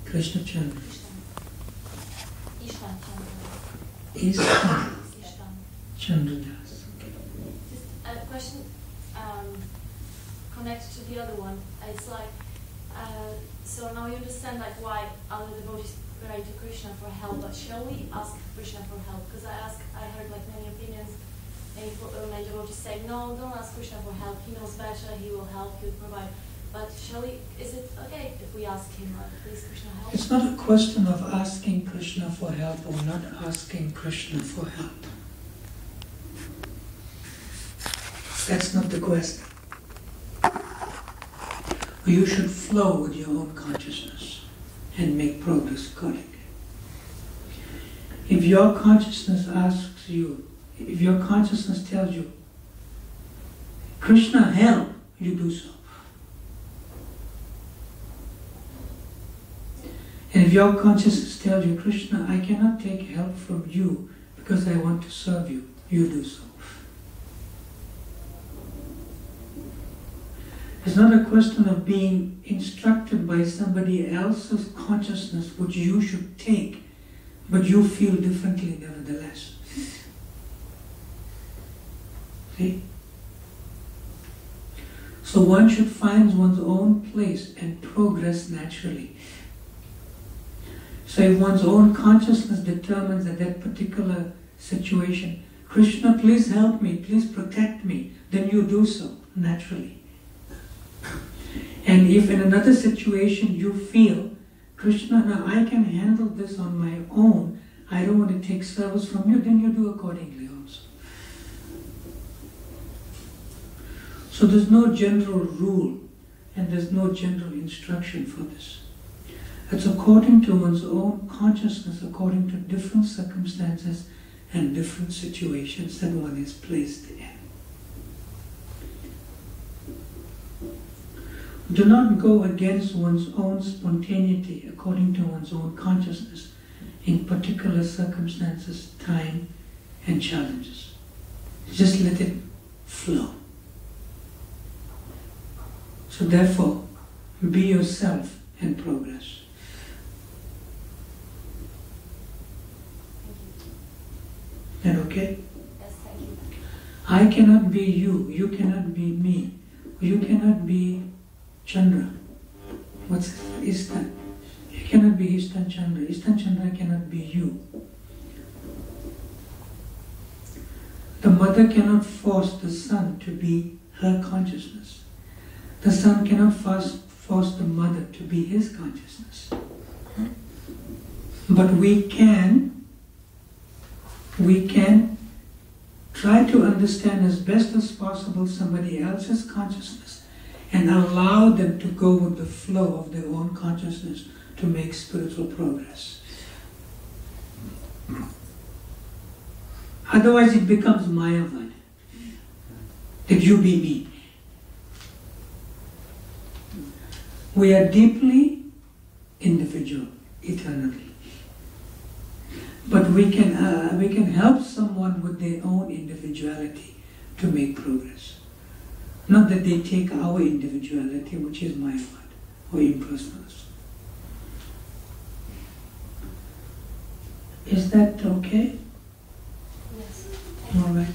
Krishna Chandra. István Chandra. István István. Chandra Das. Okay. Just a question connected to the other one. It's like, so now you understand like why other devotees pray to Krishna for help, but shall we ask Krishna for help? Because I heard like many opinions, many devotees say, no, don't ask Krishna for help. He knows better. He will help. He will provide. But shall we? Is it okay if we ask him, please Krishna help? It's not a question of asking Krishna for help or not asking Krishna for help. That's not the question. You should flow with your own consciousness and make progress accordingly. If your consciousness asks you, if your consciousness tells you, Krishna help, you do so. And if your consciousness tells you, Krishna, I cannot take help from you because I want to serve you, you do so. It's not a question of being instructed by somebody else's consciousness which you should take, but you feel differently nevertheless. See? So one should find one's own place and progress naturally. So if one's own consciousness determines at that particular situation, Krishna, please help me, please protect me, then you do so naturally. And if in another situation you feel, Krishna, now I can handle this on my own, I don't want to take service from you, then you do accordingly also. So there's no general rule and there's no general instruction for this. It's according to one's own consciousness, according to different circumstances and different situations that one is placed in. Do not go against one's own spontaneity according to one's own consciousness in particular circumstances, time, and challenges. Just let it flow. So therefore, be yourself and progress. Is that okay? Yes, thank you. I cannot be you. You cannot be me. You cannot be Chandra. What's Istan? You cannot be Istan Chandra. Istan Chandra cannot be you. The mother cannot force the son to be her consciousness. The son cannot force the mother to be his consciousness. But we can try to understand as best as possible somebody else's consciousness and allow them to go with the flow of their own consciousness to make spiritual progress. Otherwise it becomes Mayavad, that you be me. We are deeply individual, eternally. But we can help someone with their own individuality to make progress. Not that they take our individuality, which is Mayavad, or impersonalism. Is that okay? Yes. All right.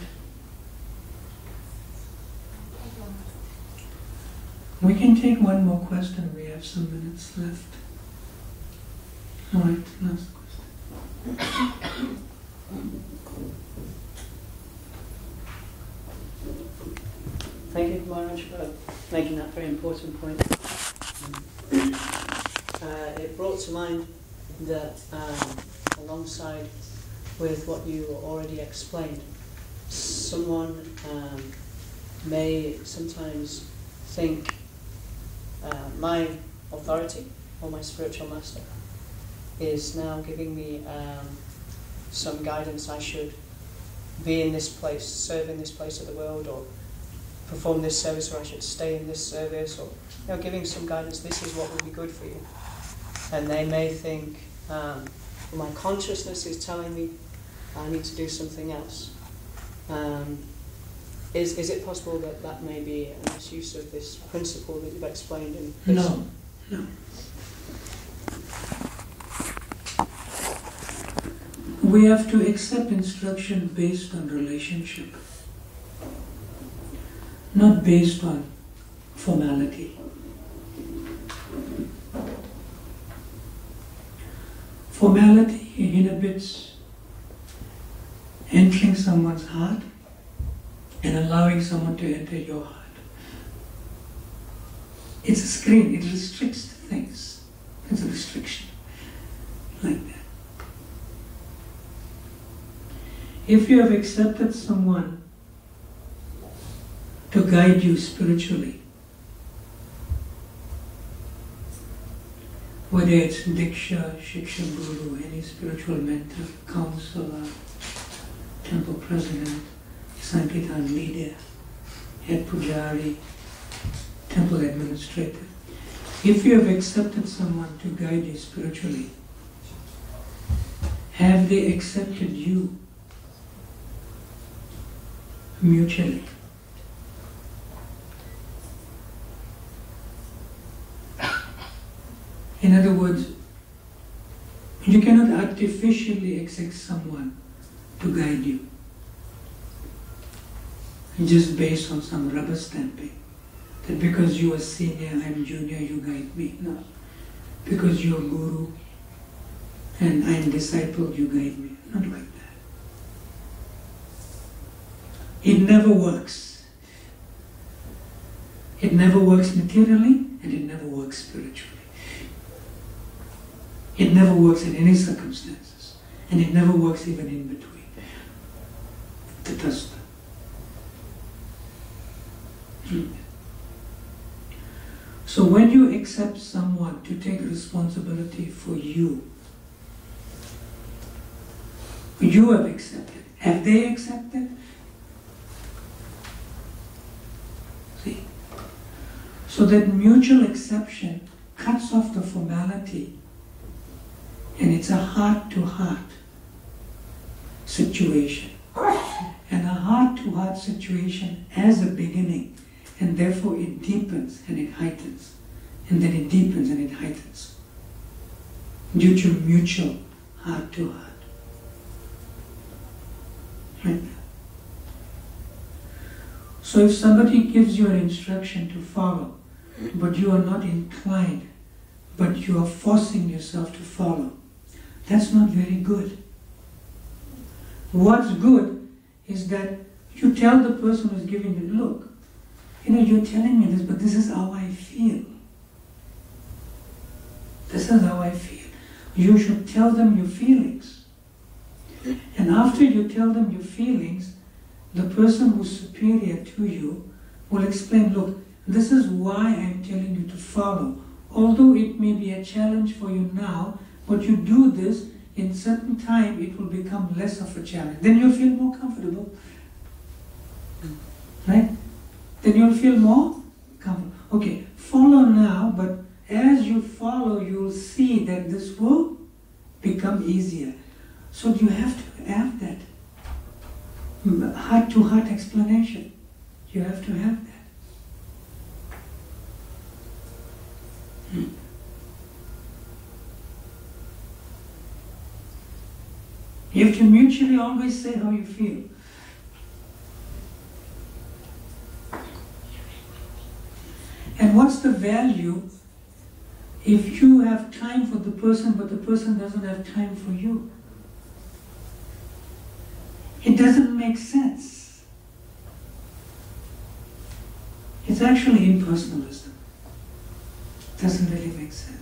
We can take one more question. We have some minutes left. All right, last question. Thank you, Maharaj, for making that very important point. It brought to mind that alongside with what you already explained, someone may sometimes think my authority or my spiritual master is now giving me some guidance. I should be in this place, serve in this place of the world, or perform this service, or I should stay in this service, or giving some guidance. This is what will be good for you. And they may think, well, my consciousness is telling me I need to do something else. Is it possible that that may be a misuse of this principle that you've explained in this? No. We have to accept instruction based on relationship, not based on formality. Formality inhibits entering someone's heart and allowing someone to enter your heart. It's a screen, it restricts things. It's a restriction, like that. If you have accepted someone to guide you spiritually, whether it's Diksha, Shiksha Guru, any spiritual mentor, counselor, temple president, Sankirtan leader, head pujari, temple administrator. If you have accepted someone to guide you spiritually, have they accepted you mutually? In other words, you cannot artificially accept someone to guide you just based on some rubber stamping. That because you are senior, I'm junior, you guide me. No. Because you are guru and I am disciple, you guide me. Not like that. It never works. It never works materially and it never works spiritually. It never works in any circumstances and it never works even in between. Tatastha. So when you accept someone to take responsibility for you, you have accepted. Have they accepted? See? So that mutual acceptance cuts off the formality and it's a heart-to-heart situation. And a heart-to-heart situation as a beginning, and therefore it deepens and it heightens, and then it deepens and it heightens due to mutual heart-to-heart. Right? So if somebody gives you an instruction to follow, but you are not inclined, but you are forcing yourself to follow, that's not very good. What's good is that you tell the person who's giving you, look, you're telling me this, but this is how I feel. This is how I feel. You should tell them your feelings. And after you tell them your feelings, the person who's superior to you will explain, look, this is why I'm telling you to follow. Although it may be a challenge for you now, but you do this, in certain time it will become less of a challenge. Then you'll feel more comfortable. Right? Then you'll feel more comfortable. Okay, follow now, but as you follow, you'll see that this will become easier. So you have to have that heart-to-heart explanation. You have to have that. You have to mutually always say how you feel. And what's the value if you have time for the person but the person doesn't have time for you? It doesn't make sense. It's actually impersonalism. It doesn't really make sense.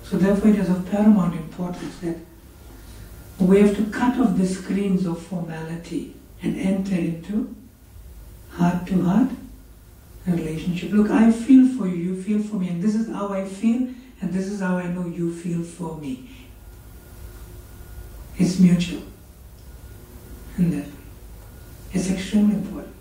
So therefore it is of paramount importance that we have to cut off the screens of formality and enter into heart-to-heart relationship. Look, I feel for you, you feel for me, and this is how I feel, and this is how I know you feel for me. It's mutual. And that it's extremely important.